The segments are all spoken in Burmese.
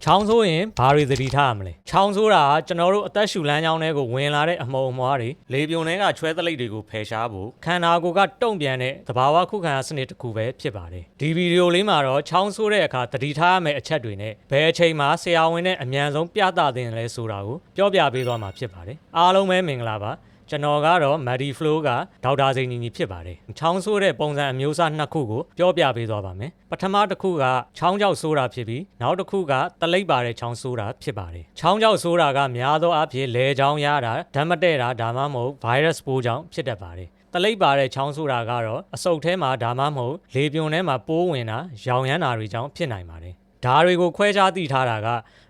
ချောင်းဆိုးရင်ဘာတွေသတိထားရမလဲချောင်းဆိုးတာကျွန်တော်တို့အသက်ရှူလမ်းကြောင်းတွေကိုဝင်လာတဲ့အမှုံအမွားတွေလေပြုံတွေကချွဲသလိပ်တွေကိုဖယ်ရှားဖို့ခန္ဓာကိုယ်ကတုံ့ပြန်တဲ့သဘာဝခုခံစနစ်တစ်ခုပဲဖြစ်ပါတယ်ဒီဗီဒီယိုလေးမှာတော့ချောင်းဆိုးတဲ့အခါသတိထားရမယ့်အချက်တွေနဲ့ဘယ်အချိန်မှာဆရာဝန်နဲ့အမြန်ဆုံးပြသသင့်လဲဆိုတာကိုပြောပြပေးသွားမှာဖြစ်ပါတယ်အားလုံးပဲမင်္ဂလာပါကျွန်တော်ကတော့ Medi Flow ကဒေါက်တာစိန်ညီဖြစ်ပါတယ်။ချောင်းဆိုးတဲ့ပုံစံအမျိုးအစားနှစ်ခုကိုပြောပြပေးသွားပါမယ်။ပထမတစ်ခုကချောင်းကြောက်ဆိုးတာဖြစ်ပြီးနောက်တစ်ခုကတလိပ်ပါတဲ့ချောင်းဆိုးတာဖြစ်ပါတယ်။ချောင်းကြောက်ဆိုးတာကများသောအားဖြင့်လေချောင်းရတာဓာတ်မတည့်တာဒါမှမဟုတ် virus ပိုးကြောင့်ဖြစ်တတ်ပါတယ်။တလိပ်ပါတဲ့ချောင်းဆိုးတာကတော့အဆုတ်ထဲမှာဒါမှမဟုတ်လေပြွန်ထဲမှာပိုးဝင်တာရောင်ရမ်းတာတွေကြောင့်ဖြစ်နိုင်ပါတယ်။ဒါတွေကိုခွဲခြားသိထားတာက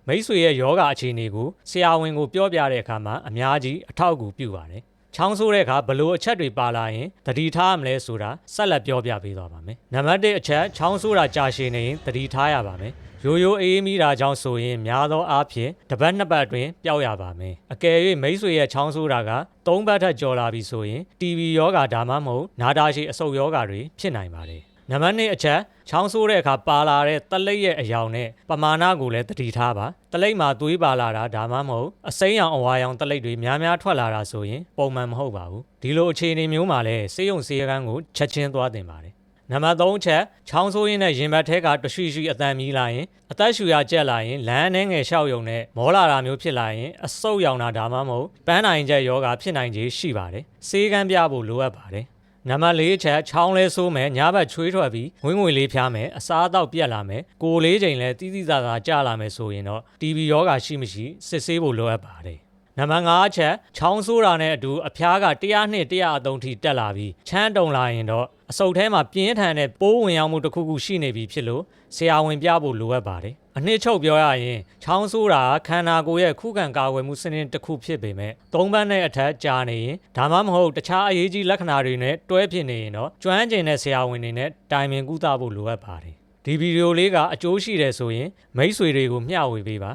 မိတ်ဆွေရဲ့ယောဂအခြေအနေကိုဆရာဝန်ကိုပြောပြတဲ့အခါမှာအများကြီးအထောက်အကူပြုပါတယ်ချောင်းဆိုးတဲ့အခါဘလို့အချက်တွေပါလာရင်သတိထားရမလဲဆိုတာဆက်လက်ပြောပြပေးသွားပါမယ်။နံပါတ်1အချက်ချောင်းဆိုးတာကြာရှည်နေရင်သတိထားရပါမယ်။ရိုးရိုးအေးမိတာကြောင့်ဆိုရင်များသောအားဖြင့်တစ်ပတ်နှစ်ပတ်အတွင်းပျောက်ရပါမယ်။အကယ်၍မိတ်ဆွေရဲ့ချောင်းဆိုးတာက3ပတ်ထက်ကျော်လာပြီဆိုရင် TB ယောဂါဒါမှမဟုတ်နာတာရှည်အဆုတ်ယောဂါတွေဖြစ်နိုင်ပါတယ်။နံပါတ်2အချက်ချောင်းဆိုးတဲ့အခါပါလာတဲ့တလိပ်ရဲ့အယောင်နဲ့ပမာဏကိုလည်းသတိထားပါတလိပ်မှာသွေးပါလာတာဒါမှမဟုတ်အစိမ်းရောင်အဝါရောင်တလိပ်တွေများများထွက်လာတာဆိုရင်ပုံမှန်မဟုတ်ပါဘူးဒီလိုအခြေအနေမျိုးမှာလည်းဆေးရုံဆေးကန်းကိုချက်ချင်းသွားတင်ပါတယ်နံပါတ်3အချက်ချောင်းဆိုးရင်းနဲ့ရင်ဘတ်ထဲကတရွှီရွှီအတန်မြည်လာရင်အသက်ရှူရကြက်လာရင်လမ်းနှဲငယ်လျှောက်ယုံနဲ့မောလာတာမျိုးဖြစ်လာရင်အဆုတ်ရောင်တာဒါမှမဟုတ်ပန်းနိုင်ချက်ယောဂဖြစ်နိုင်ခြေရှိပါတယ်ဆေးကန်းပြဖို့လိုအပ်ပါတယ်နံပါတ်4အချက်ချောင်းလဲဆိုးမယ်ညဘက်ချွေးထွက်ပြီးငွေငွေလေးဖျားမယ်အစားအသောက်ပြက်လာမယ်ကိုယ်လေးချိန်လဲတီးတီးသာသာကျလာမယ်ဆိုရင်တော့ TB ယောဂါရှိမရှိစစ်ဆေးဖို့လိုအပ်ပါတယ်နံပါတ်5အချက်ချောင်းဆိုးတာနဲ့အတူအဖျားက100နဲ့103ထိတက်လာပြီးချမ်းတုံလာရင်တော့အဆုတ်ထဲမှာပြင်းထန်တဲ့ပိုးဝင်ရောက်မှုတစ်ခုခုရှိနေပြီဖြစ်လို့ဆရာဝန်ပြဖို့လိုအပ်ပါတယ်အနှစ်ချုပ်ပြောရရင်ချောင်းဆိုးတာခန္ဓာကိုယ်ရဲ့ခုခံကာကွယ်မှုစနစ်တစ်ခုဖြစ်ပေမဲ့3ပတ်နဲ့အထက်ကြာနေရင်ဒါမှမဟုတ်တခြားအရေးကြီးလက္ခဏာတွေနဲ့တွဲဖြစ်နေရင်တော့ကျွမ်းကျင်တဲ့ဆရာဝန်တွေနဲ့တိုင်ပင်ကုသဖို့လိုအပ်ပါတယ်ဒီဗီဒီယိုလေးကအကျိုးရှိတယ်ဆိုရင်မိတ်ဆွေတွေကိုမျှဝေပေးပါ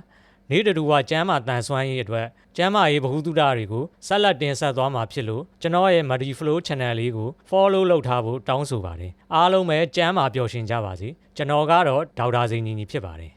နေ့တူကကျမ်းမာတန်ဆွမ်းရေးအတွက်ကျမ်းမာရေးဗဟုသုတတွေကိုဆက်လက်တင်ဆက်သွားမှာဖြစ်လို့ကျွန်တော်ရဲ့ Medi Flow Channel လေးကို follow လုပ်ထားဖို့တောင်းဆိုပါတယ်အားလုံးပဲကျမ်းမာပျော်ရွှင်ကြပါစေကျွန်တော်ကတော့ဒေါက်တာစိန်ညီဖြစ်ပါတယ်